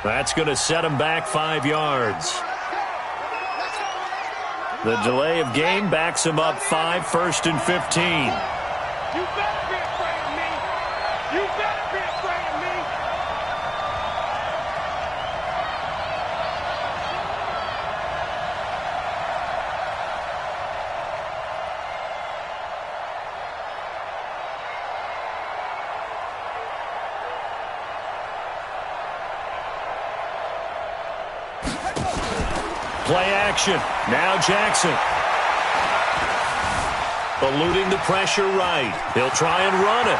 That's going to set him back 5 yards. The delay of game backs him up 5, 1st and 15. You better be afraid of me. You better be afraid of me. Play action. Now Jackson. Eluding the pressure right. He'll try and run it.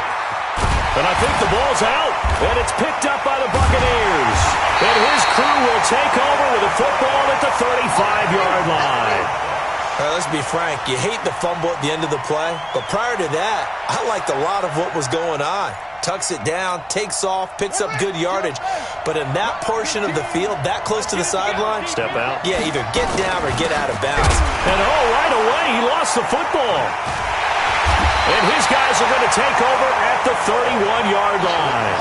And I think the ball's out. And it's picked up by the Buccaneers. And his crew will take over with a football at the 35-yard line. Let's be frank. You hate the fumble at the end of the play. But prior to that, I liked a lot of what was going on. Tucks it down, takes off, picks up good yardage. But in that portion of the field, that close to the sideline, step out. Yeah, either get down or get out of bounds. And right away, he lost the football. And his guys are going to take over at the 31-yard line.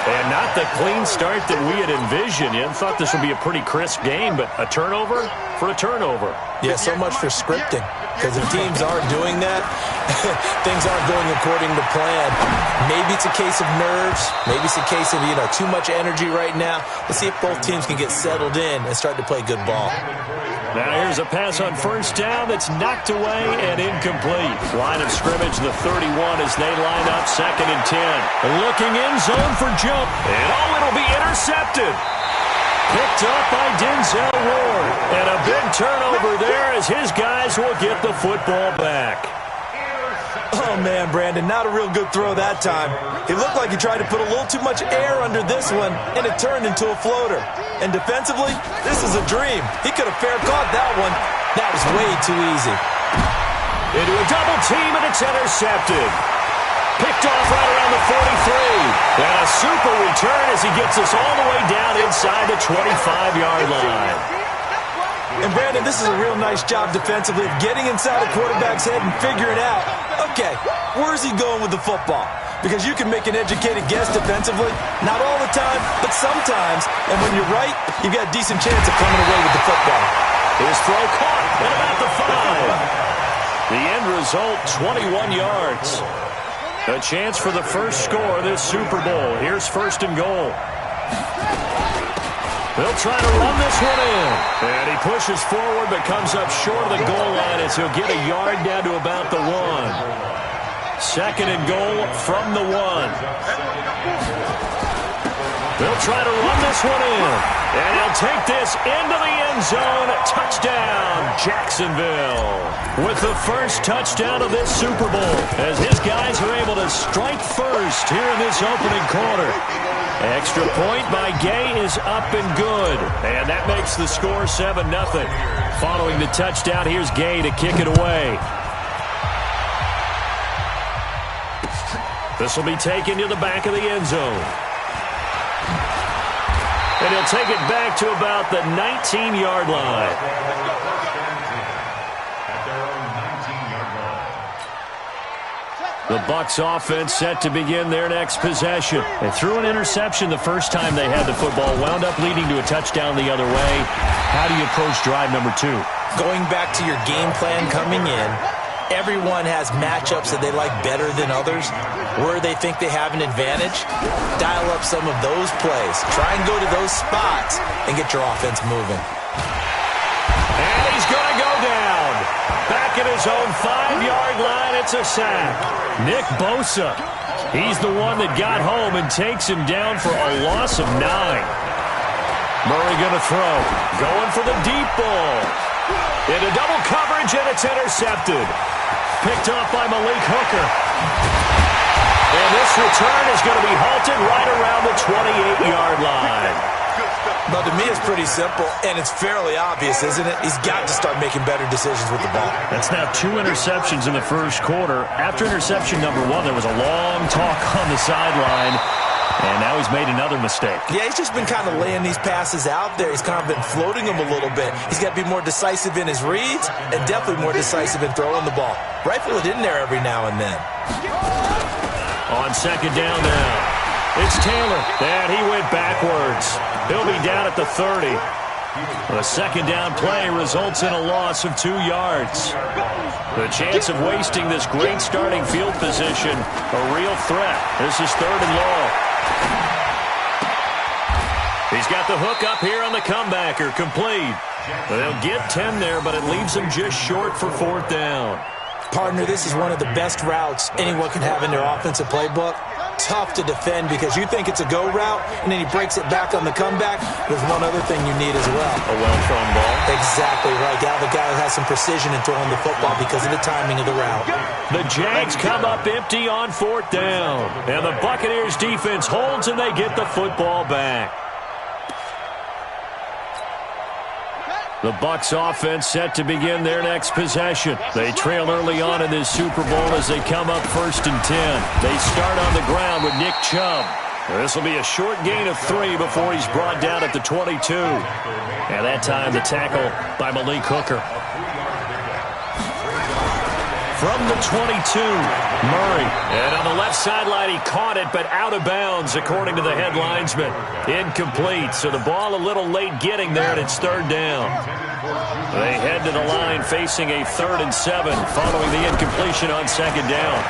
And not the clean start that we had envisioned. You thought this would be a pretty crisp game, but a turnover for a turnover. Yeah, so much for scripting. Because if teams aren't doing that, things aren't going according to plan. Maybe it's a case of nerves. Maybe it's a case of, too much energy right now. Let's see if both teams can get settled in and start to play good ball. Now here's a pass on 1st down that's knocked away and incomplete. Line of scrimmage, the 31 as they line up 2nd and 10. Looking in zone for jump. And it'll be intercepted. Picked up by Denzel Ward. And a big turnover there as his guys will get the football back. Oh, man, Brandon, not a real good throw that time. It looked like he tried to put a little too much air under this one, and it turned into a floater. And defensively, this is a dream. He could have fair caught that one. That was way too easy. Into a double team, and it's intercepted. Picked off right around the 43. And a super return as he gets us all the way down inside the 25-yard line. And, Brandon, this is a real nice job defensively of getting inside a quarterback's head and figuring out, okay, where's he going with the football? Because you can make an educated guess defensively. Not all the time, but sometimes. And when you're right, you've got a decent chance of coming away with the football. His throw caught at about the 5. The end result, 21 yards. A chance for the first score of this Super Bowl. Here's 1st and goal. They'll try to run this one in. And he pushes forward but comes up short of the goal line as he'll get a yard down to about the 1. 2nd and goal from the 1. They'll try to run this one in. And he'll take this into the end zone. Touchdown, Jacksonville. With the first touchdown of this Super Bowl as his guys are able to strike first here in this opening quarter. Extra point by Gay is up and good. And that makes the score 7-0. Following the touchdown, here's Gay to kick it away. This will be taken to the back of the end zone. And he'll take it back to about the 19-yard line. The Bucs offense set to begin their next possession. They threw an interception the first time they had the football, wound up leading to a touchdown the other way. How do you approach drive number 2? Going back to your game plan coming in, everyone has matchups that they like better than others. Where they think they have an advantage, dial up some of those plays. Try and go to those spots and get your offense moving. And he's going to go down. Back at his own 5-yard line, it's a sack. Nick Bosa, he's the one that got home and takes him down for a loss of 9. Murray going to throw. Going for the deep ball. Into double coverage, and it's intercepted. Picked off by Malik Hooker. And this return is going to be halted right around the 28-yard line. But to me, it's pretty simple, and it's fairly obvious, isn't it? He's got to start making better decisions with the ball. That's now 2 interceptions in the first quarter. After interception number 1, there was a long talk on the sideline, and now he's made another mistake. Yeah, he's just been kind of laying these passes out there. He's kind of been floating them a little bit. He's got to be more decisive in his reads and definitely more decisive in throwing the ball. Rifle it in there every now and then. On 2nd down now, it's Taylor, and he went backwards. He'll be down at the 30. A second down play results in a loss of 2 yards. The chance of wasting this great starting field position, a real threat. This is 3rd and long. He's got the hook up here on the comebacker, complete. They'll get 10 there, but it leaves him just short for 4th down. Partner, this is one of the best routes anyone can have in their offensive playbook. Tough to defend because you think it's a go route, and then he breaks it back on the comeback. There's one other thing you need as well. A well-thrown ball. Exactly right. You have a guy who has some precision in throwing the football because of the timing of the route. The Jags come up empty on 4th down. And the Buccaneers defense holds, and they get the football back. The Bucs offense set to begin their next possession. They trail early on in this Super Bowl as they come up 1st and 10. They start on the ground with Nick Chubb. This will be a short gain of 3 before he's brought down at the 22. And that time the tackle by Malik Hooker. From the 22, Murray. And on the left sideline, he caught it, but out of bounds, according to the head linesman. Incomplete, so the ball a little late getting there, and it's 3rd down. They head to the line facing a 3rd and 7, following the incompletion on 2nd down.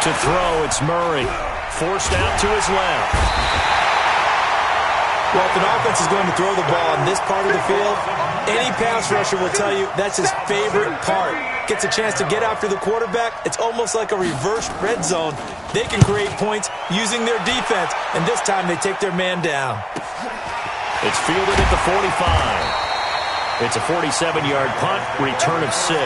To throw, it's Murray. Forced out to his left. Well, if an offense is going to throw the ball in this part of the field, any pass rusher will tell you that's his favorite part. Gets a chance to get after the quarterback. It's almost like a reverse red zone. They can create points using their defense, and this time they take their man down. It's fielded at the 45. It's a 47-yard punt, return of 6.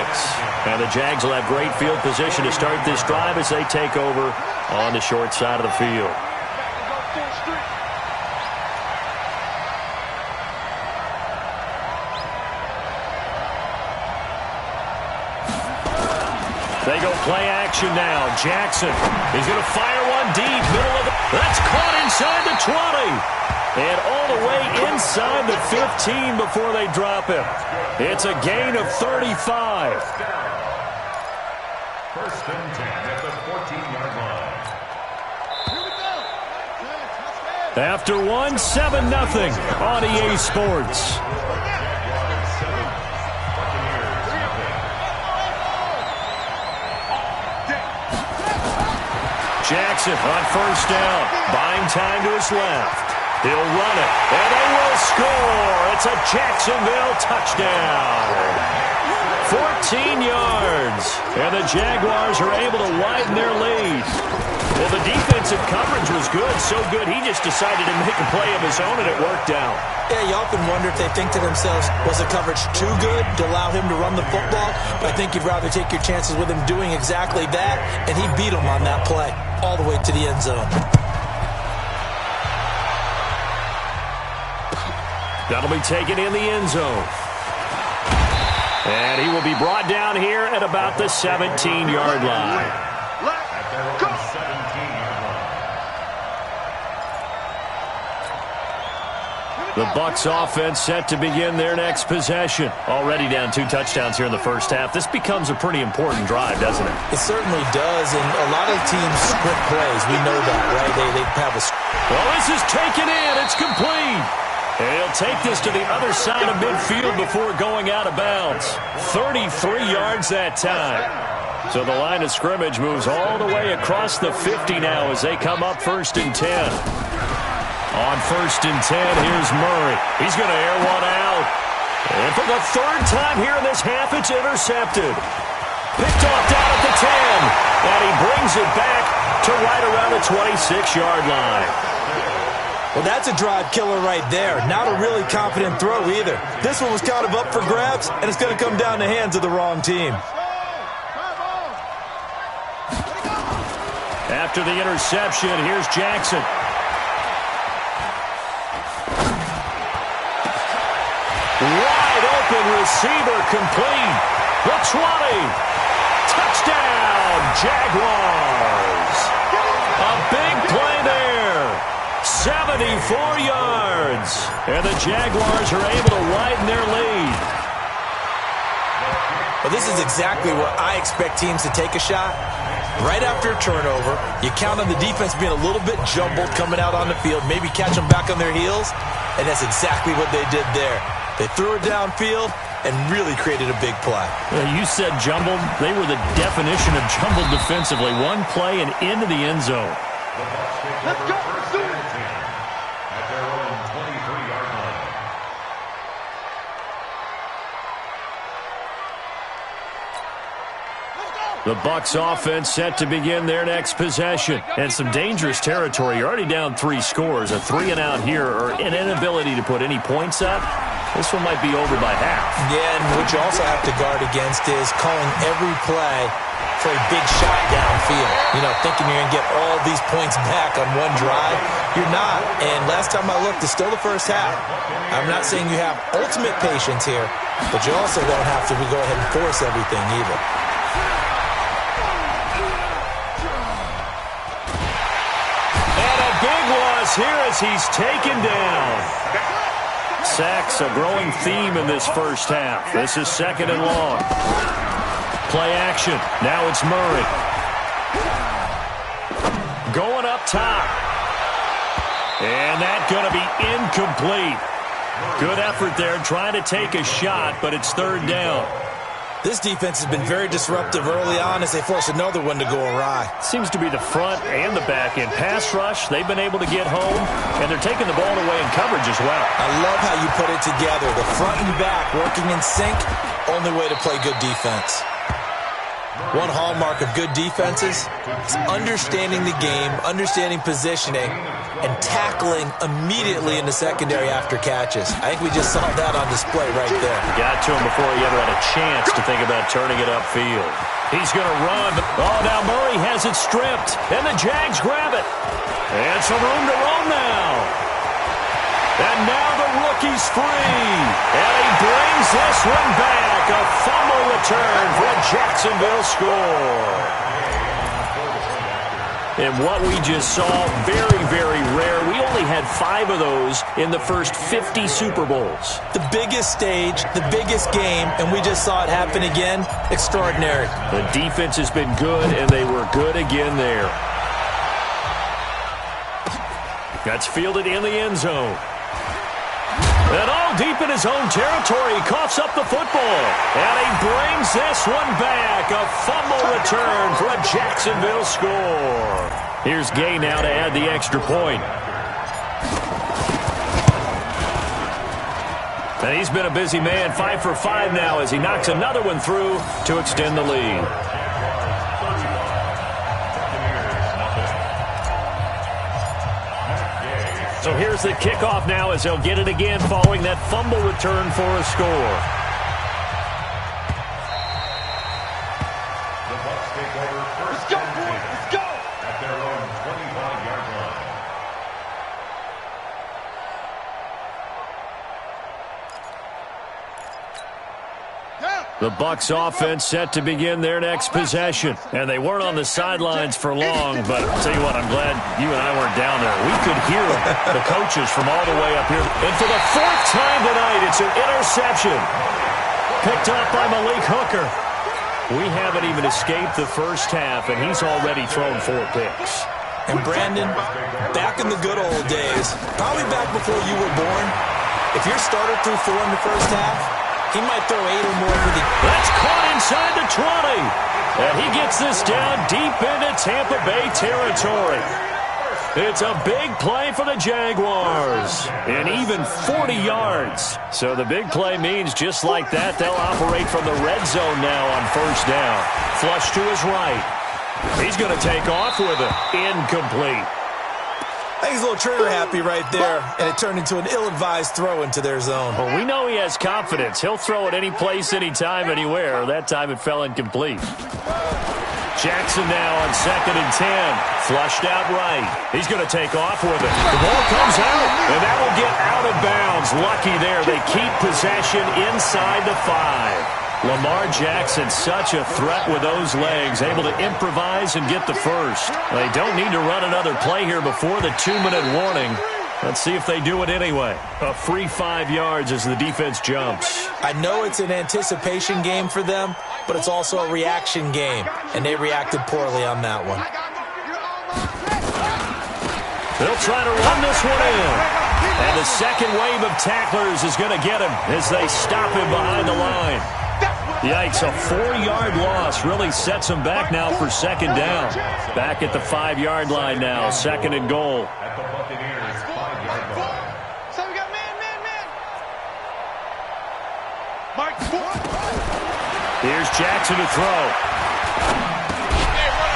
And the Jags will have great field position to start this drive as they take over on the short side of the field. They go play action now. Jackson is going to fire one deep. Middle of the... That's caught inside the 20. And all the way inside the 15 before they drop him. It's a gain of 35. 1st and 10 at the 14-yard line. After 1-7-0 on EA Sports. Jackson on 1st down, buying time to his left. He'll run it, and they will score. It's a Jacksonville touchdown. 14 yards, and the Jaguars are able to widen their lead. Well, the defensive coverage was good, so good he just decided to make a play of his own, and it worked out. Yeah, you often wonder if they think to themselves, was the coverage too good to allow him to run the football? But I think you'd rather take your chances with him doing exactly that, and he beat him on that play all the way to the end zone. That'll be taken in the end zone. And he will be brought down here at about the 17-yard line. At their own 17-yard line. The Bucs offense set to begin their next possession. Already down 2 touchdowns here in the first half. This becomes a pretty important drive, doesn't it? It certainly does, and a lot of teams sprint plays. We know that, right? They have a... Well, this is taken in. It's complete. And he'll take this to the other side of midfield before going out of bounds. 33 yards that time. So the line of scrimmage moves all the way across the 50 now as they come up 1st and 10. On 1st and 10, here's Murray. He's going to air one out. And for the 3rd time here in this half, it's intercepted. Picked off down at the 10. And he brings it back to right around the 26-yard line. Well, that's a drive killer right there. Not a really confident throw either. This one was kind of up for grabs, and it's going to come down the hands of the wrong team. After the interception, here's Jackson. Wide open receiver complete. The 20. Touchdown, Jaguars. A big play there. 74 yards. And the Jaguars are able to widen their lead. Well, this is exactly where I expect teams to take a shot. Right after a turnover, you count on the defense being a little bit jumbled coming out on the field, maybe catch them back on their heels. and that's exactly what they did there. They threw it downfield and really created a big play. You said jumbled. They were the definition of jumbled defensively. One play and into the end zone. Let's go. At their own 23-yard line. The Bucs offense set to begin their next possession. And some dangerous territory. You're already down 3 scores. A 3-and-out here or an inability to put any points up. This one might be over by half. Yeah, and what you also have to guard against is calling every play for a big shot downfield. You know, thinking you're going to get all these points back on one drive. You're not. And last time I looked, it's still the first half. I'm not saying you have ultimate patience here, but you also don't have to go ahead and force everything either. And a big loss here as he's taken down. Sacks, a growing theme in this first half. This is 2nd and long. Play action. Now it's Murray. Going up top. And that's going to be incomplete. Good effort there trying to take a shot, but it's 3rd down. This defense has been very disruptive early on as they force another one to go awry. Seems to be the front and the back end. Pass rush, they've been able to get home, and they're taking the ball away in coverage as well. I love how you put it together. The front and back working in sync, only way to play good defense. One hallmark of good defenses is understanding the game, understanding positioning, and tackling immediately in the secondary after catches. I think we just saw that on display right there. Got to him before he ever had a chance to think about turning it upfield. He's going to run. Oh, now Murray has it stripped, and the Jags grab it. And some room to roam now. And now the rookie's free. And he brings this one back. A fumble return for a Jacksonville score. And what we just saw, very, very rare. We only had 5 of those in the first 50 Super Bowls. The biggest stage, the biggest game, and we just saw it happen again. Extraordinary. The defense has been good, and they were good again there. That's fielded in the end zone. And all deep in his own territory, he coughs up the football. And he brings this one back. A fumble return for a Jacksonville score. Here's Gay now to add the extra point. And he's been a busy man, 5 for 5 now as he knocks another one through to extend the lead. So here's the kickoff now as they'll get it again following that fumble return for a score. The Bucs take over first. Let's go, boys. Let's go. At their own 25-yard line. The Bucs offense set to begin their next possession. And they weren't on the sidelines for long, but I'll tell you what, I'm glad you and I weren't down there. We could hear the coaches from all the way up here. And for the 4th time tonight, it's an interception. Picked up by Malik Hooker. We haven't even escaped the first half, and he's already thrown 4 picks. And Brandon, back in the good old days, probably back before you were born, if your starter threw 4 in the first half, he might throw 8 or more for the... That's caught inside the 20. And he gets this down deep into Tampa Bay territory. It's a big play for the Jaguars. And even 40 yards. So the big play means just like that, they'll operate from the red zone now on 1st down. Flush to his right. He's going to take off with it. Incomplete. I think he's a little trigger happy right there, and it turned into an ill-advised throw into their zone. Well, we know he has confidence. He'll throw it any place, anytime, anywhere. That time it fell incomplete. Jackson now on 2nd and 10. Flushed out right. He's going to take off with it. The ball comes out, and that will get out of bounds. Lucky there. They keep possession inside the 5. Lamar Jackson, such a threat with those legs, able to improvise and get the first. They don't need to run another play here before the 2-minute warning. Let's see if they do it anyway. A free 5 yards as the defense jumps. I know it's an anticipation game for them, but it's also a reaction game, and they reacted poorly on that one. They'll try to run this one in. And the second wave of tacklers is going to get him as they stop him behind the line. Yikes, a 4-yard loss really sets him back now for second down. Back at the 5-yard line now, second and goal. At the Buccaneers' 5-yard line. So we got man. Mike, Here's Jackson to throw.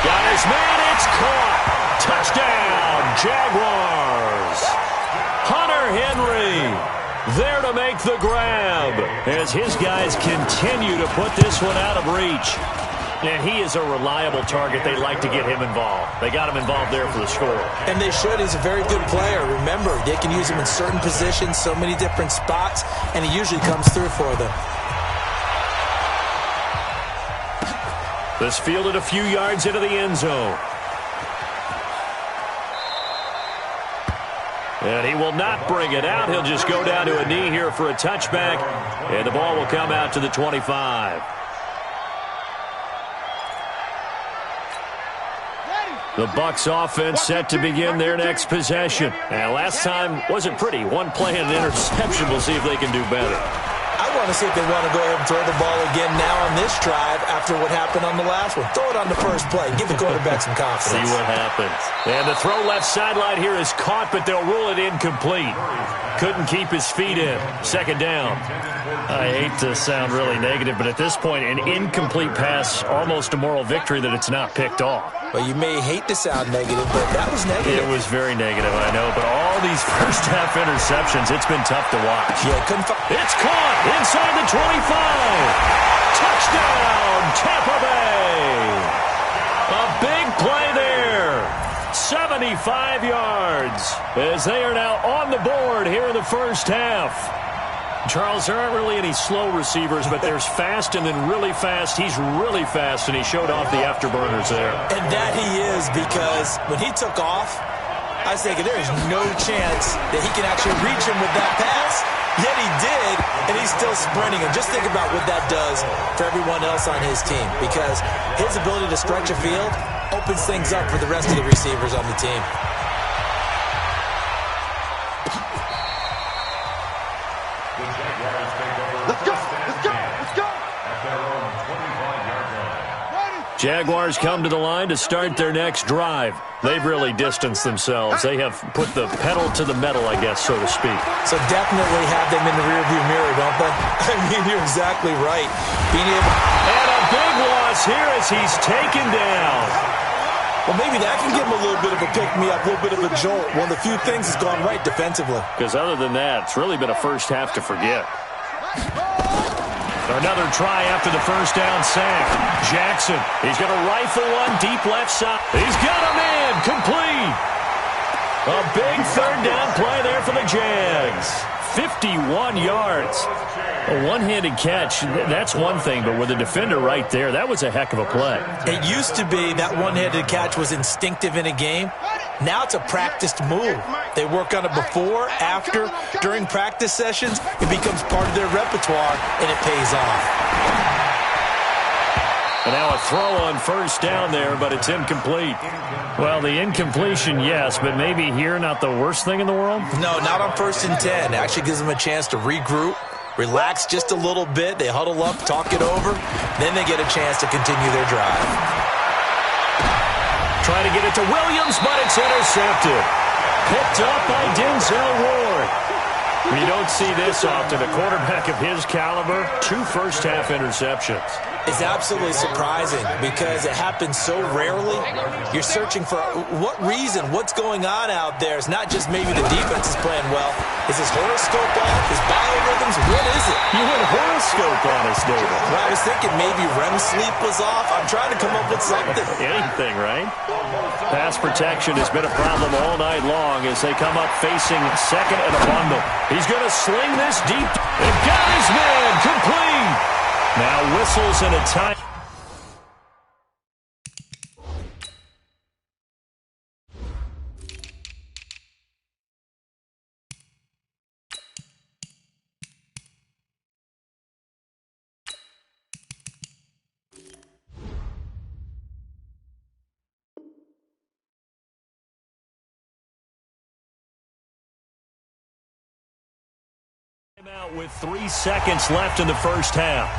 Got his man, it's caught. Touchdown, Jaguars. Hunter Henry there to make the grab as his guys continue to put this one out of reach. And he is a reliable target. They like to get him involved. They got him involved there for the score. And they should. He's a very good player. Remember, they can use him in certain positions, so many different spots, and he usually comes through for them. This fielded a few yards into the end zone. And he will not bring it out. He'll just go down to a knee here for a touchback. And the ball will come out to the 25. The Bucs offense set to begin their next possession. And last time wasn't pretty. One play and an interception. We'll see if they can do better. I want to see if they want to go ahead and throw the ball again now on this drive after what happened on the last one. Throw it on the first play. Give the quarterback some confidence. See what happens. And the throw left sideline here is caught, but they'll rule it incomplete. Couldn't keep his feet in. Second down. I hate to sound really negative, but at this point, an incomplete pass, almost a moral victory that it's not picked off. Well, you may hate to sound negative, but that was negative. It was very negative, I know, but all these first-half interceptions, it's been tough to watch. Yeah, couldn't it's caught inside the 25. Touchdown, Tampa Bay. A big play there. 75 yards as they are now on the board here in the first half. Charles, there aren't really any slow receivers, but there's fast and then really fast. He's really fast, and he showed off the afterburners there. And that he is, because when he took off, I was thinking there is no chance that he can actually reach him with that pass. Yet he did, and he's still sprinting. And just think about what that does for everyone else on his team, because his ability to stretch a field opens things up for the rest of the receivers on the team. Jaguars come to the line to start their next drive. They've really distanced themselves. They have put the pedal to the metal, I guess, so to speak. So definitely have them in the rearview mirror, don't they? I mean, you're exactly right. Being able... And a big loss here as he's taken down. Well, maybe that can give him a little bit of a pick-me-up, a little bit of a jolt. One of the few things has gone right defensively. Because other than that, it's really been a first half to forget. Another try after the first down sack. Jackson, he's going to rifle one deep left side. He's got him in, complete. A big third down play there for the Jags. 51 yards. A one-handed catch, that's one thing, but with a defender right there, that was a heck of a play. It used to be that one-handed catch was instinctive in a game. Now it's a practiced move. They work on it before, after, during practice sessions. It becomes part of their repertoire, and it pays off. And now a throw on first down there, but it's incomplete. Well, the incompletion, yes, but maybe here not the worst thing in the world? No, not on 1st and 10. It actually gives them a chance to regroup, relax just a little bit. They huddle up, talk it over. Then they get a chance to continue their drive. Trying to get it to Williams, but it's intercepted. Picked up by Denzel Ward. You don't see this often. A quarterback of his caliber, 2 first-half interceptions. It's absolutely surprising because it happens so rarely. You're searching for what reason, what's going on out there. It's not just maybe the defense is playing well. Is his horoscope off? His biorhythms? What is it? You went horoscope on us, David. Well, I was thinking maybe REM sleep was off. I'm trying to come up with something. Anything, right? Pass protection has been a problem all night long as they come up facing second and a bundle. He's going to sling this deep. And got his man complete. Now whistles and a time. Out with 3 seconds left in the first half.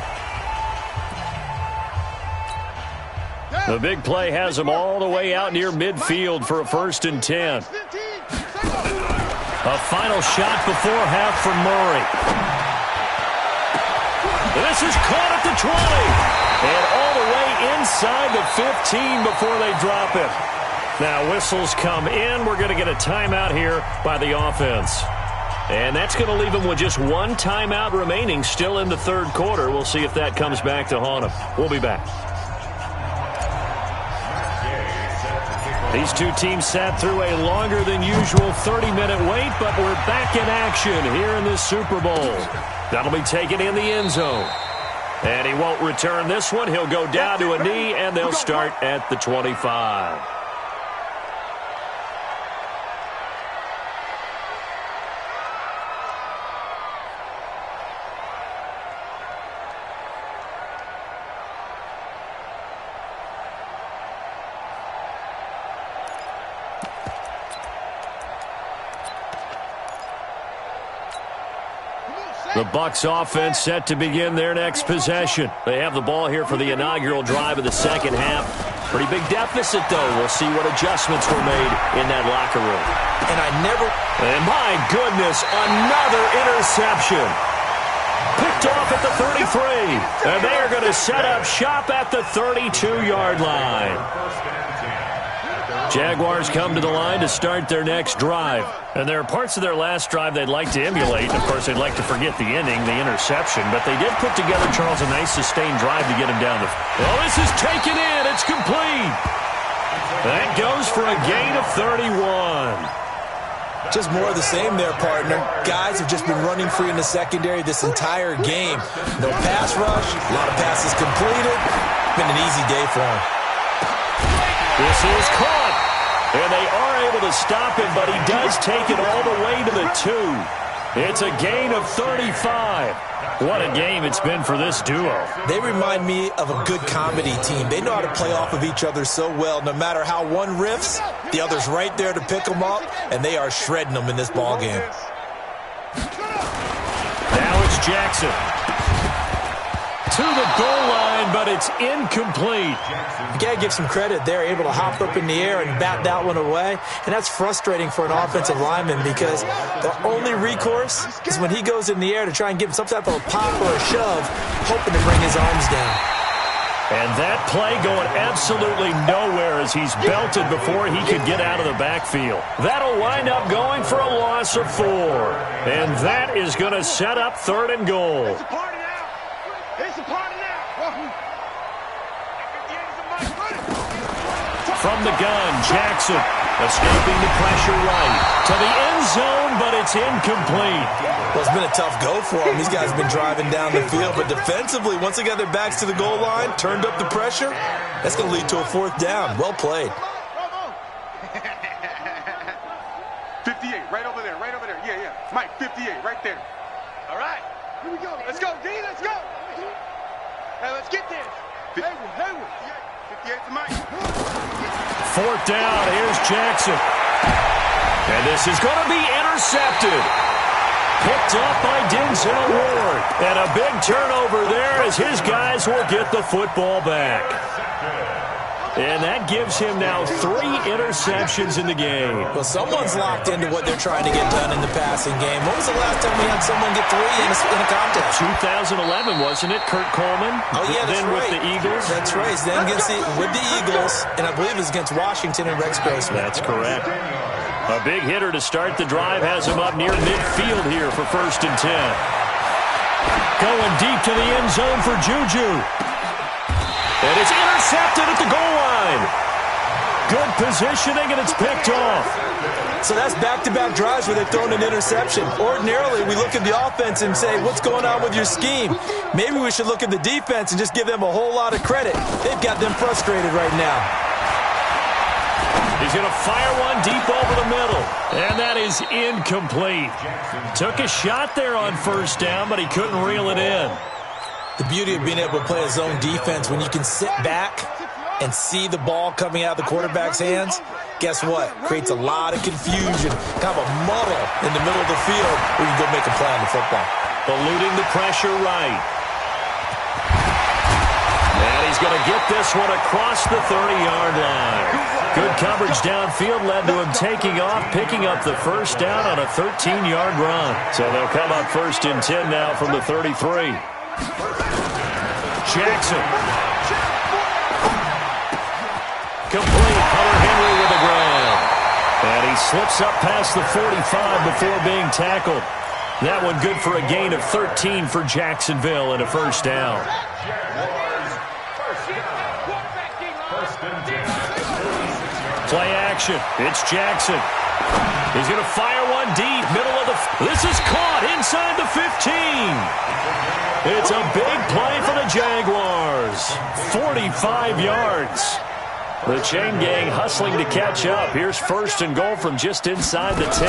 The big play has them all the way out near midfield for a 1st and 10. A final shot before half from Murray. This is caught at the 20. And all the way inside the 15 before they drop it. Now whistles come in. We're going to get a timeout here by the offense. And that's going to leave them with just 1 timeout remaining still in the 3rd quarter. We'll see if that comes back to haunt them. We'll be back. These two teams sat through a longer than usual 30-minute wait, but we're back in action here in this Super Bowl. That'll be taken in the end zone. And he won't return this one. He'll go down to a knee, and they'll start at the 25. The Bucs offense set to begin their next possession. They have the ball here for the inaugural drive of the second half. Pretty big deficit, though. We'll see what adjustments were made in that locker room. And my goodness, another interception. Picked off at the 33. And they are going to set up shop at the 32-yard line. Jaguars come to the line to start their next drive. And there are parts of their last drive they'd like to emulate. Of course, they'd like to forget the ending, the interception. But they did put together, Charles, a nice sustained drive to get him down the... Well, this is taken in. It's complete. That goes for a gain of 31. Just more of the same there, partner. Guys have just been running free in the secondary this entire game. No pass rush, a lot of passes completed. Been an easy day for them. This is caught. And they are able to stop him, but he does take it all the way to the 2. It's a gain of 35. What a game it's been for this duo. They remind me of a good comedy team. They know how to play off of each other so well. No matter how one riffs, the other's right there to pick them up, and they are shredding them in this ball game. Now it's Jackson. To the goal line, but it's incomplete. You got to give some credit. They're able to hop up in the air and bat that one away. And that's frustrating for an offensive lineman because the only recourse is when he goes in the air to try and give him some type of a pop or a shove, hoping to bring his arms down. And that play going absolutely nowhere as he's belted before he could get out of the backfield. That'll wind up going for a loss of 4. And that is going to set up 3rd and goal. It's a party now. It's a party now. From the gun, Jackson escaping the pressure right to the end zone, but it's incomplete. Well, it's been a tough go for them. These guys have been driving down the field, but defensively, once they got their backs to the goal line, turned up the pressure, that's going to lead to a 4th down. Well played. 58, right over there, right over there. Yeah, yeah. Mike, 58, right there. All right. Here we go. Let's go, D. Let's go. Hey, let's get this. Hayward. 58 to Mike. 4th down. Here's Jackson. And this is going to be intercepted. Picked up by Denzel Ward. And a big turnover there as his guys will get the football back. And that gives him now 3 interceptions in the game. Well, someone's locked into what they're trying to get done in the passing game. When was the last time we had someone get 3 in a contest? 2011, wasn't it? Kurt Coleman? Oh, yeah, that's then right. With the Eagles? That's right. Then with the Eagles, and I believe it was against Washington and Rex Grossman. That's correct. A big hitter to start the drive has him up near midfield here for 1st and 10. Going deep to the end zone for Juju. And it's intercepted at the goal line. Good positioning, and it's picked off. So that's back-to-back drives where they've thrown an interception. Ordinarily, we look at the offense and say, what's going on with your scheme? Maybe we should look at the defense and just give them a whole lot of credit. They've got them frustrated right now. He's going to fire one deep over the middle. And that is incomplete. Took a shot there on 1st down, but he couldn't reel it in. The beauty of being able to play a zone defense when you can sit back and see the ball coming out of the quarterback's hands, guess what? Creates a lot of confusion, kind of a muddle in the middle of the field where you can go make a play on the football. eluding the pressure right. And he's going to get this one across the 30-yard line. Good coverage downfield led to him taking off, picking up the first down on a 13-yard run. So they'll come up 1st and 10 now from the 33. Jackson. Complete. Hunter Henry with the ground. And he slips up past the 45 before being tackled. That one good for a gain of 13 for Jacksonville and a first down. Play action. It's Jackson. He's going to fire one deep. Middle of the... This is caught inside the 15. It's a big play for the Jaguars. 45 yards. The chain gang hustling to catch up. Here's 1st and goal from just inside the 10.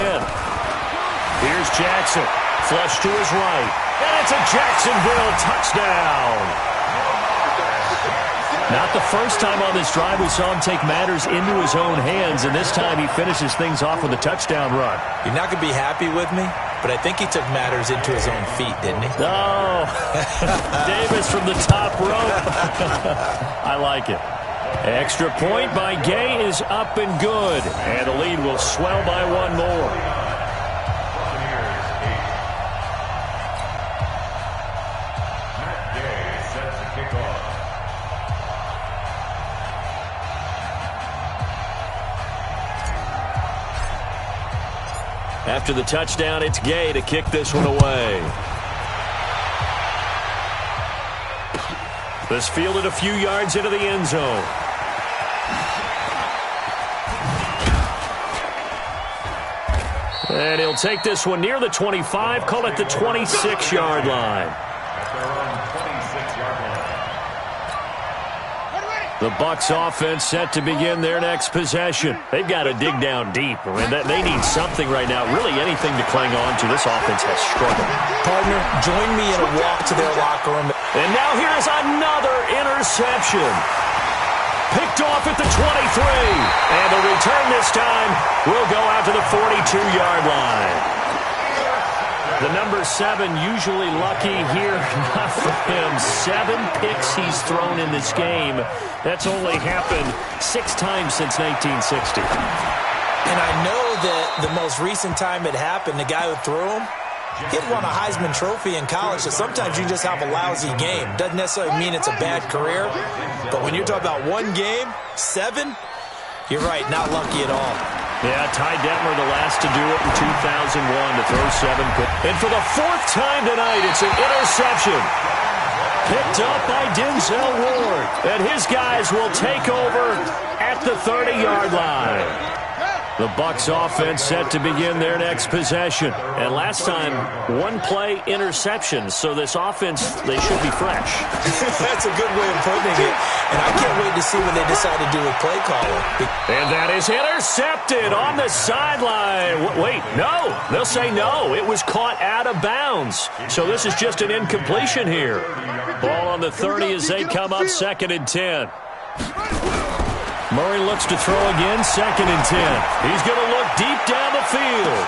Here's Jackson. Flush to his right. And it's a Jacksonville touchdown. Not the first time on this drive we saw him take matters into his own hands, and this time he finishes things off with a touchdown run. You're not going to be happy with me, but I think he took matters into his own feet, didn't he? Oh, Davis from the top rope. I like it. Extra point by Gay is up and good, and the lead will swell by one more. After the touchdown, it's Gay to kick this one away. This fielded a few yards into the end zone. And he'll take this one near the 25, call it the 26-yard line. The Bucs offense set to begin their next possession. They've got to dig down deep. I mean, they need something right now, really anything to cling on to. This offense has struggled. Partner, join me in a walk to their locker room. And now here's another interception. Picked off at the 23. And the return this time will go out to the 42-yard line. The number 7 usually lucky here. Not for him. 7 picks he's thrown in this game. That's only happened 6 times since 1960. And I know that the most recent time it happened, the guy who threw him, he'd won a Heisman Trophy in college, so sometimes you just have a lousy game. Doesn't necessarily mean it's a bad career, but when you're talking about one game, 7, you're right, not lucky at all. Yeah, Ty Detmer the last to do it in 2001 to throw 7. And for the 4th time tonight, it's an interception. Picked up by Denzel Ward. And his guys will take over at the 30-yard line. The Bucs offense set to begin their next possession. And last time, 1-play interception. So this offense, they should be fresh. That's a good way of putting it. And I can't wait to see what they decide to do with play calling. And that is intercepted on the sideline. Wait, no. They'll say no. It was caught out of bounds. So this is just an incompletion here. Ball on the 30 as they come up 2nd and 10. Murray looks to throw again, 2nd and 10. He's going to look deep down the field.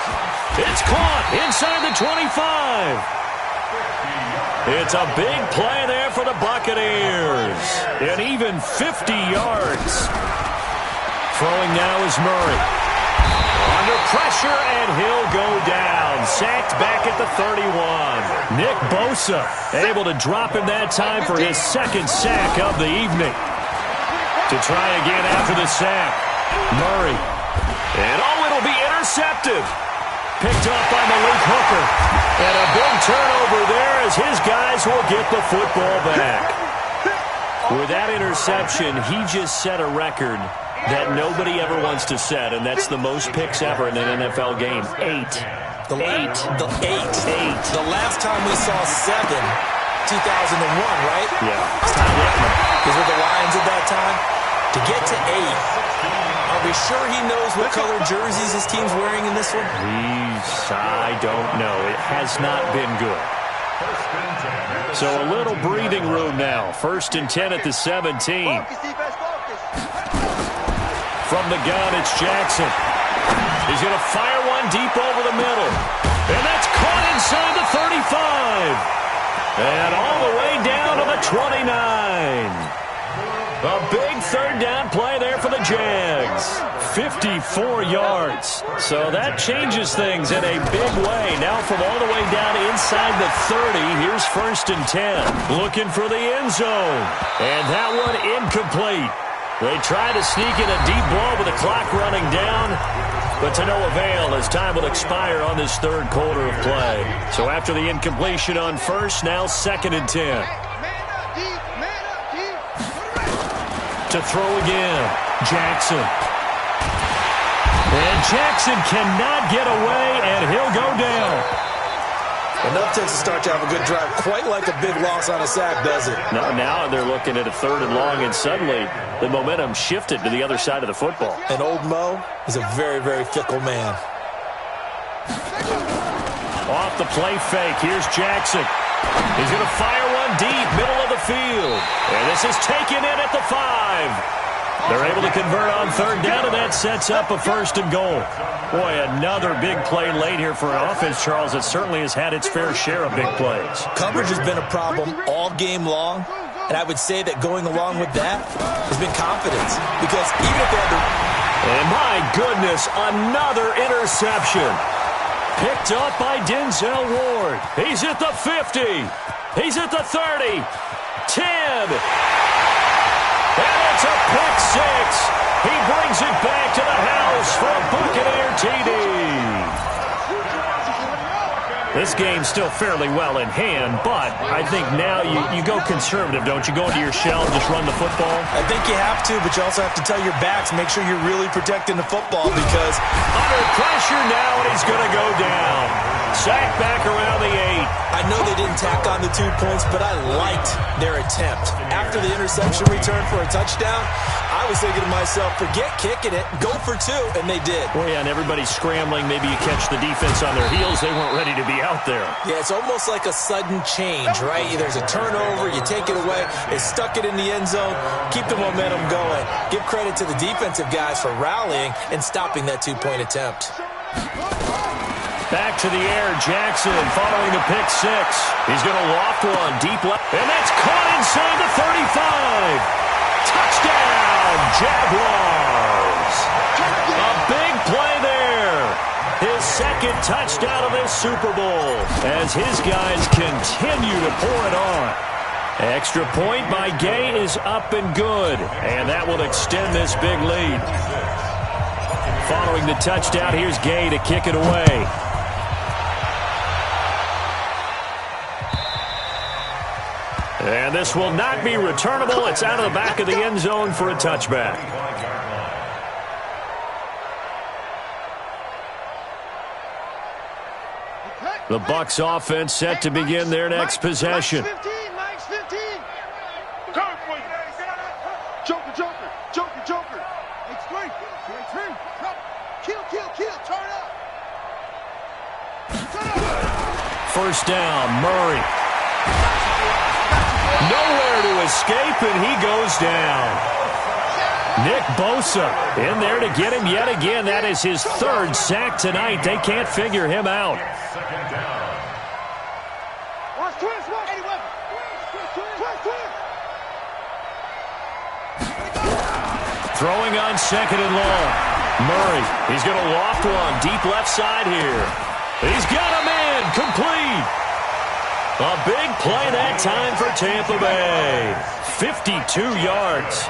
It's caught inside the 25. It's a big play there for the Buccaneers. And even 50 yards. Throwing now is Murray. Under pressure, and he'll go down. Sacked back at the 31. Nick Bosa able to him that time for his 2nd sack of the evening. To try again after the sack. Murray. And it'll be intercepted. Picked up by Malik Hooker. And a big turnover there as his guys will get the football back. With that interception, he just set a record that nobody ever wants to set, and that's the most picks ever in an NFL game. 8. The last time we saw 7, 2001, right? Yeah. He was with the Lions at that time. To get to 8, are we sure he knows what color jerseys his team's wearing in this one? I don't know. It has not been good. So a little breathing room now. 1st and 10 at the 17. From the gun, it's Jackson. He's going to fire one deep over the middle. And that's caught inside the 35. And all the way down to the 29. A big third down play there for the Jags. 54 yards. So that changes things in a big way. Now from all the way down inside the 30, here's 1st and 10. Looking for the end zone. And that one incomplete. They try to sneak in a deep ball with the clock running down, but to no avail as time will expire on this third quarter of play. So after the incompletion on 1st, now 2nd and 10. To throw again, Jackson. And Jackson cannot get away, and he'll go down. Enough takes to start to have a good drive. Quite like a big loss on a sack, does it? Now they're looking at a 3rd and long, and suddenly the momentum shifted to the other side of the football. And old Mo is a very, very fickle man. Off the play fake, here's Jackson. He's going to fire one deep, middle of the field. And this is taken in at the 5. They're able to convert on 3rd down, and that sets up a 1st and goal. Boy, another big play late here for an offense, Charles, that certainly has had its fair share of big plays. Coverage has been a problem all game long, and I would say that going along with that has been confidence. Because even if they had to... And my goodness, another interception. Picked up by Denzel Ward. He's at the 50. He's at the 30. 10. And it's a pick 6. He brings it back to the house for a Buccaneer TD. This game's still fairly well in hand, but I think now you go conservative, don't you? Go into your shell and just run the football? I think you have to, but you also have to tell your backs, make sure you're really protecting the football because... Under pressure now, and he's going to go down. Sacked back around the 8. I know they didn't tack on the 2 points, but I liked their attempt. After the interception return for a touchdown, I was thinking to myself, forget kicking it, go for 2, and they did. Well, yeah, and everybody's scrambling. Maybe you catch the defense on their heels. They weren't ready to be out there. Yeah, it's almost like a sudden change, right? There's a turnover, you take it away, they stuck it in the end zone, keep the momentum going. Give credit to the defensive guys for rallying and stopping that 2-point attempt. Back to the air, Jackson following the pick 6. He's going to loft one deep left, and that's caught inside the 35. Touchdown, Jaguars. A big play there. His 2nd touchdown of this Super Bowl as his guys continue to pour it on. Extra point by Gay is up and good, and that will extend this big lead. Following the touchdown, here's Gay to kick it away. And this will not be returnable. It's out of the back of the end zone for a touchback. The Bucs offense set to begin their next possession. Mike's 15. Coming for you. Joker, Joker, Joker, Joker. It's 3. Kill. Turn up. 1st down, Murray. Nowhere to escape, and he goes down. Nick Bosa in there to get him yet again. That is his 3rd sack tonight. They can't figure him out. Throwing on 2nd and long. Murray, he's going to loft one deep left side here. He's got a man complete. A big play that time for Tampa Bay. 52 yards.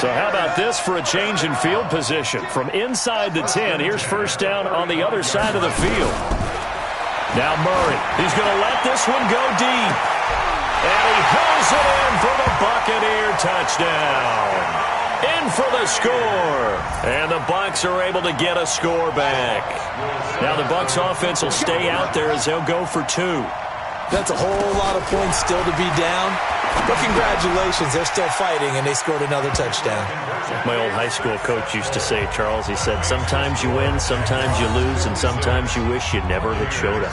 So how about this for a change in field position? From inside the 10, here's 1st down on the other side of the field. Now Murray, he's going to let this one go deep. And he hauls it in for the Buccaneer touchdown. In for the score. And the Bucs are able to get a score back. Now the Bucs offense will stay out there as they'll go for 2. That's a whole lot of points still to be down. But congratulations, they're still fighting, and they scored another touchdown. My old high school coach used to say, Charles, he said, sometimes you win, sometimes you lose, and sometimes you wish you never had showed up.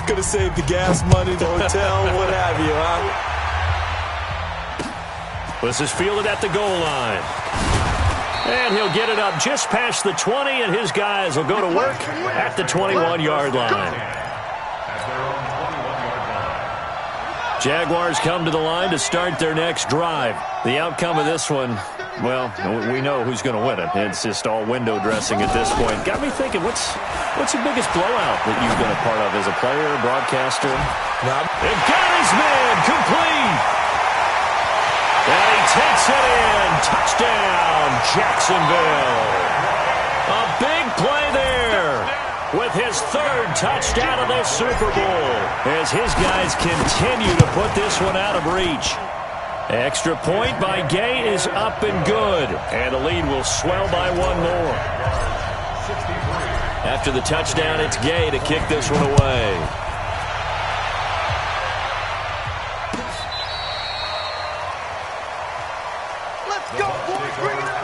Could have saved the gas money, the hotel, what have you, huh? This is fielded at the goal line. And he'll get it up just past the 20, and his guys will go to work at the 21-yard line. Jaguars come to the line to start their next drive. The outcome of this one, well, we know who's going to win it. It's just all window dressing at this point. Got me thinking, what's the biggest blowout that you've been a part of as a player, broadcaster? It got his man complete. And he takes it in. Touchdown, Jacksonville. A big play there with his third touchdown of this Super Bowl as his guys continue to put this one out of reach. Extra point by Gay is up and good, and the lead will swell by one more. After the touchdown, it's Gay to kick this one away. Let's go, boys. Bring it up.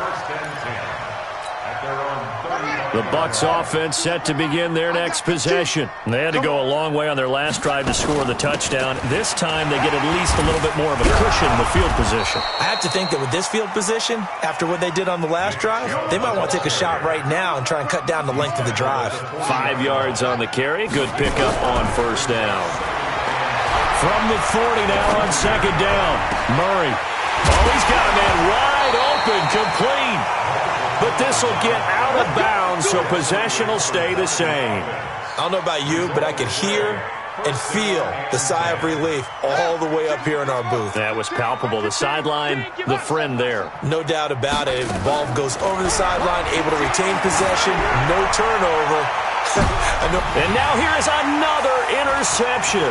The Bucs offense set to begin their next possession. They had to go a long way on their last drive to score the touchdown. This time they get at least a little bit more of a cushion in the field position. I have to think that with this field position, after what they did on the last drive, they might want to take a shot right now and try and cut down the length of the drive. 5 yards on the carry. Good pickup on first down. From the 40 now on second down. Murray. Oh, he's got a man wide open, complete. But this will get out of bounds, so possession will stay the same. I don't know about you, but I could hear and feel the sigh of relief all the way up here in our booth. That was palpable. The sideline, the friend there. No doubt about it. The ball goes over the sideline, able to retain possession, no turnover. And now here is another interception.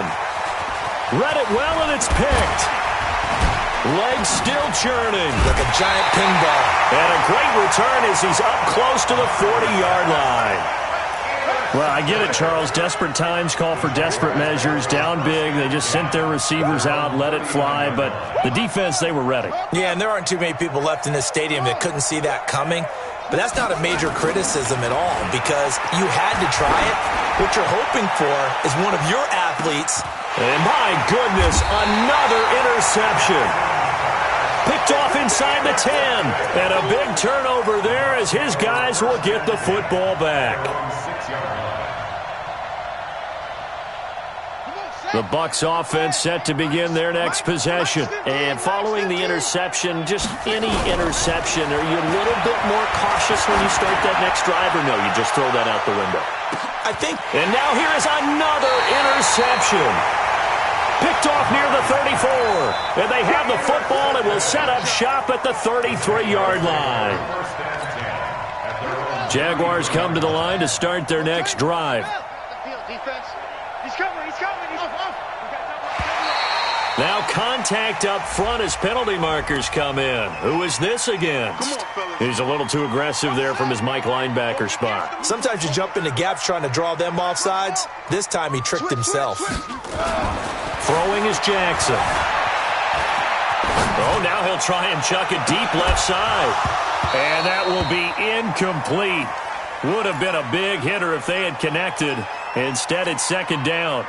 Read it well, and it's picked. Legs still churning. Like a giant pinball. And a great return as he's up close to the 40-yard line. Well, I get it, Charles. Desperate times call for desperate measures. Down big. They just sent their receivers out, let it fly. But the defense, they were ready. Yeah, and there aren't too many people left in this stadium that couldn't see that coming. But that's not a major criticism at all because you had to try it. What you're hoping for is one of your athletes. And my goodness, another interception. Picked off inside the 10. And a big turnover there as his guys will get the football back. The Bucs offense set to begin their next possession. And following the interception, just any interception, are you a little bit more cautious when you start that next drive, or no, you just throw that out the window? I think. And now here is another interception. Picked off near the 34. And they have the football and will set up shop at the 33-yard line. Jaguars come to the line to start their next drive. Now contact up front as penalty markers come in. Who is this against? He's a little too aggressive there from his Mike linebacker spot. Sometimes you jump into gaps trying to draw them off sides. This time he tricked himself. Throwing is Jackson. Oh, now he'll try and chuck it deep left side. And that will be incomplete. Would have been a big hitter if they had connected. Instead, it's second down.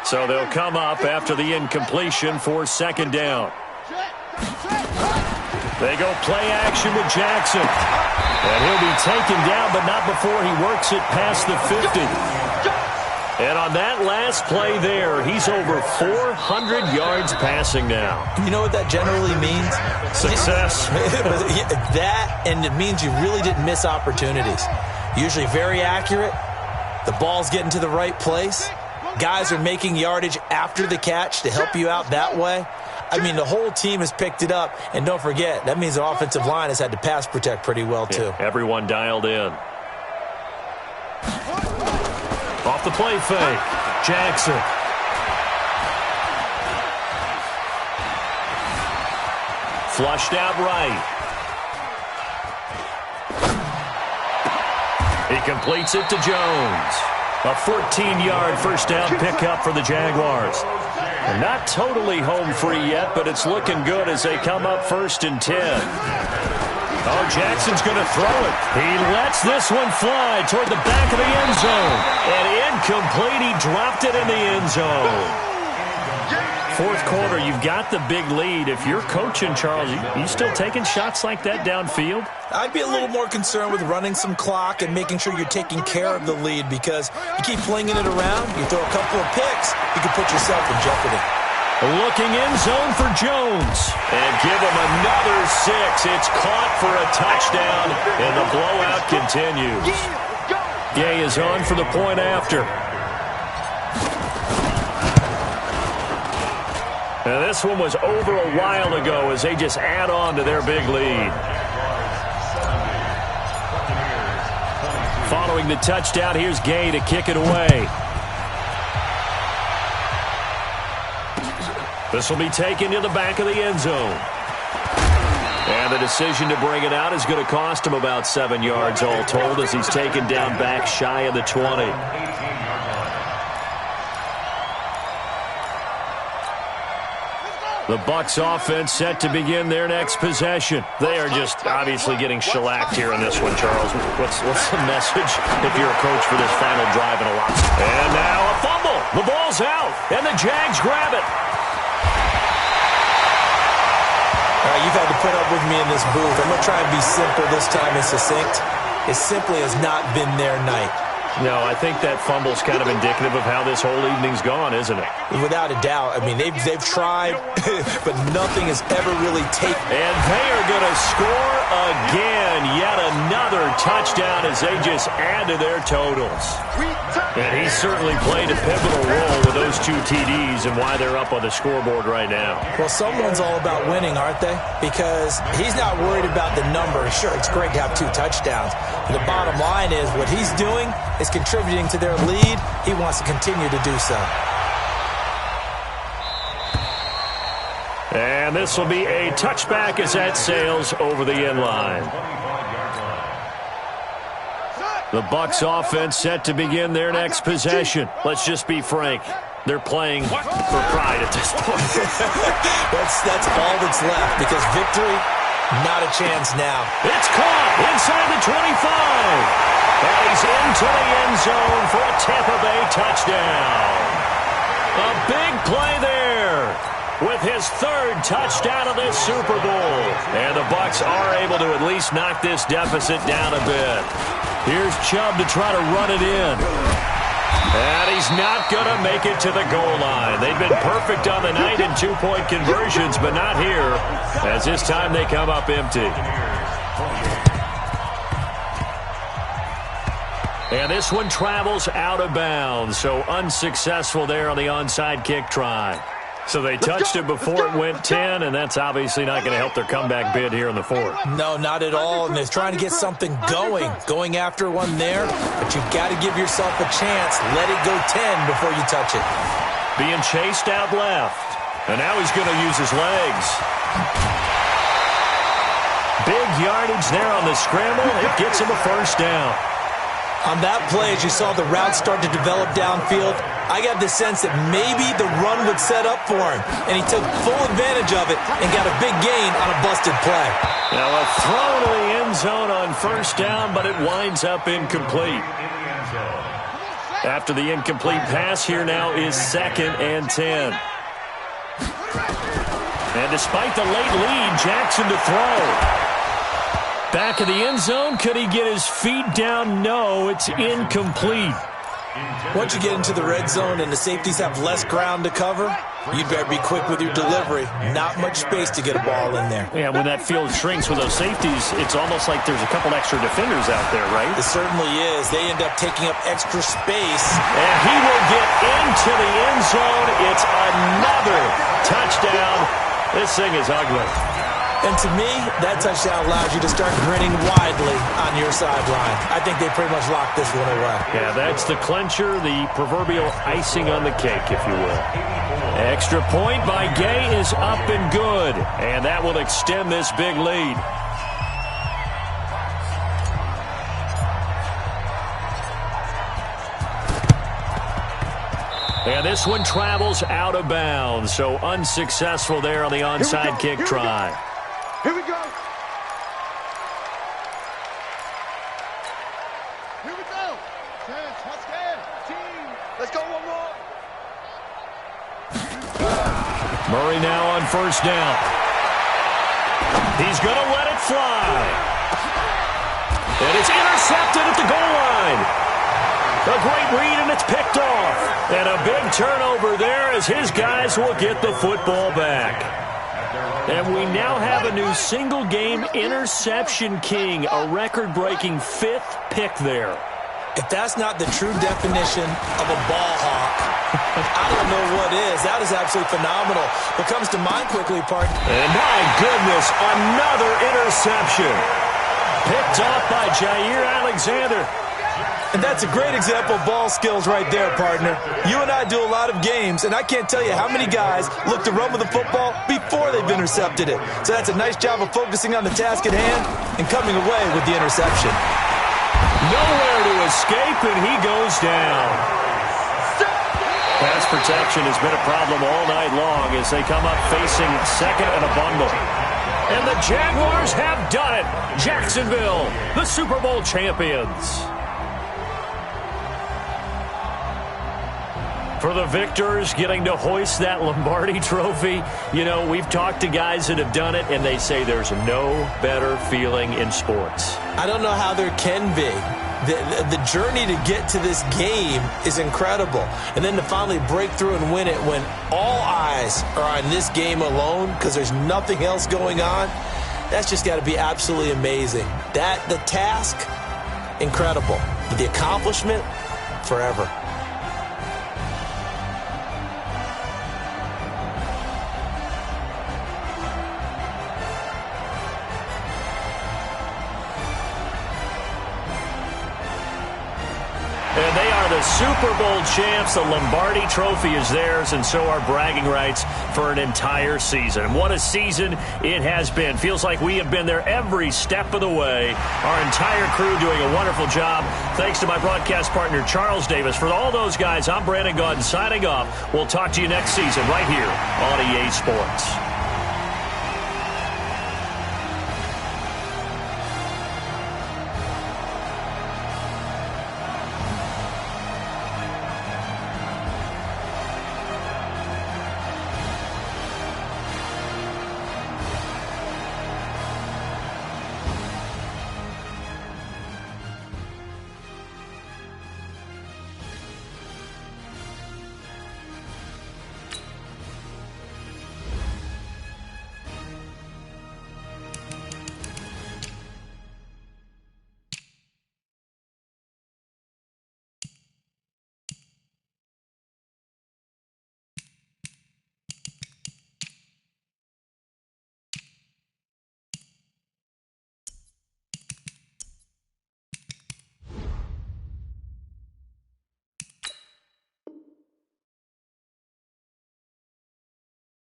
So they'll come up after the incompletion for second down. They go play action with Jackson. And he'll be taken down, but not before he works it past the 50. And on that last play there, he's over 400 yards passing now. You know what that generally means? Success. That, and it means you really didn't miss opportunities. Usually very accurate. The ball's getting to the right place. Guys are making yardage after the catch to help you out that way. I mean, the whole team has picked it up. And don't forget, that means the offensive line has had to pass protect pretty well, too. Yeah, everyone dialed in. Off the play fake. Jackson. Flushed out right. He completes it to Jones. A 14-yard first down pickup for the Jaguars. They're not totally home free yet, but it's looking good as they come up 1st and 10. Oh, Jackson's going to throw it. He lets this one fly toward the back of the end zone. And incomplete. He dropped it in the end zone. Fourth quarter, you've got the big lead. If you're coaching, Charles, you still taking shots like that downfield? I'd be a little more concerned with running some clock and making sure you're taking care of the lead because you keep flinging it around, you throw a couple of picks, you can put yourself in jeopardy. Looking in zone for Jones. And give him another 6. It's caught for a touchdown, and the blowout continues. Gay is on for the point after. Now this one was over a while ago as they just add on to their big lead. Following the touchdown, here's Gay to kick it away. This will be taken to the back of the end zone. And the decision to bring it out is going to cost him about 7 yards all told as he's taken down back shy of the 20. The Bucs offense set to begin their next possession. They are just obviously getting shellacked here in this one, Charles. What's the message if you're a coach for this final drive in a lot? And now a fumble. The ball's out, and the Jags grab it. All right, you've had to put up with me in this booth. I'm going to try and be simple this time and succinct. It simply has not been their night. No, I think that fumble's kind of indicative of how this whole evening's gone, isn't it? Without a doubt. I mean, they've tried, but nothing has ever really taken. And they are going to score again. Yet another touchdown as they just add to their totals. And he's certainly played a pivotal role with those 2 TDs and why they're up on the scoreboard right now. Well, someone's all about winning, aren't they? Because he's not worried about the number. Sure, it's great to have 2 touchdowns. But the bottom line is what he's doing is contributing to their lead. He wants to continue to do so. And this will be a touchback as that sails over the end line. The Bucs offense set to begin their next possession. Let's just be frank. They're playing for pride at this point. That's all that's left because victory, not a chance now. It's caught inside the 25. And he's into the end zone for a Tampa Bay touchdown. A big play there with his 3rd touchdown of this Super Bowl. And the Bucs are able to at least knock this deficit down a bit. Here's Chubb to try to run it in. And he's not going to make it to the goal line. They've been perfect on the night in 2-point conversions, but not here, as this time they come up empty. And this one travels out of bounds, so unsuccessful there on the onside kick try. So they touched it before it went 10, and that's obviously not going to help their comeback bid here in the 4th. No, not at all, and they're trying to get something going after one there, but you've got to give yourself a chance. Let it go 10 before you touch it. Being chased out left, and now he's going to use his legs. Big yardage there on the scramble. It gets him a 1st down. On that play, as you saw the route start to develop downfield, I got the sense that maybe the run would set up for him, and he took full advantage of it and got a big gain on a busted play. Now a throw to the end zone on 1st down, but it winds up incomplete. After the incomplete pass, here now is 2nd and 10. And despite the late lead, Jackson to throw. Back of the end zone, could he get his feet down? No, it's incomplete. Once you get into the red zone and the safeties have less ground to cover, you'd better be quick with your delivery. Not much space to get a ball in there. Yeah, when that field shrinks with those safeties, it's almost like there's a couple extra defenders out there, right? It certainly is. They end up taking up extra space. And he will get into the end zone. It's another touchdown. This thing is ugly. And to me, that touchdown allows you to start grinning widely on your sideline. I think they pretty much locked this one away. Yeah, that's the clincher, the proverbial icing on the cake, if you will. Extra point by Gay is up and good. And that will extend this big lead. And this one travels out of bounds, so unsuccessful there on the onside kick try. Here we go. Here we go. Team. Let's go one more. Murray now on 1st down. He's going to let it fly. And it's intercepted at the goal line. A great read, and it's picked off. And a big turnover there as his guys will get the football back. And we now have a new single-game interception king, a record-breaking 5th pick there. If that's not the true definition of a ball hawk, I don't know what is. That is absolutely phenomenal. What comes to mind quickly, partner. And my goodness, another interception. Picked off by Jair Alexander. And that's a great example of ball skills right there, partner. You and I do a lot of games, and I can't tell you how many guys look to run with the football before they've intercepted it. So that's a nice job of focusing on the task at hand and coming away with the interception. Nowhere to escape, and he goes down. Pass protection has been a problem all night long as they come up facing second and a bundle. And the Jaguars have done it. Jacksonville, the Super Bowl champions. For the victors, getting to hoist that Lombardi trophy, you know, we've talked to guys that have done it, and they say there's no better feeling in sports. I don't know how there can be. The journey to get to this game is incredible. And then to finally break through and win it when all eyes are on this game alone because there's nothing else going on, that's just got to be absolutely amazing. The task, incredible. But the accomplishment, forever. And they are the Super Bowl champs. The Lombardi trophy is theirs, and so are bragging rights for an entire season. What a season it has been. Feels like we have been there every step of the way. Our entire crew doing a wonderful job. Thanks to my broadcast partner, Charles Davis. For all those guys, I'm Brandon Gaudin signing off. We'll talk to you next season right here on EA Sports.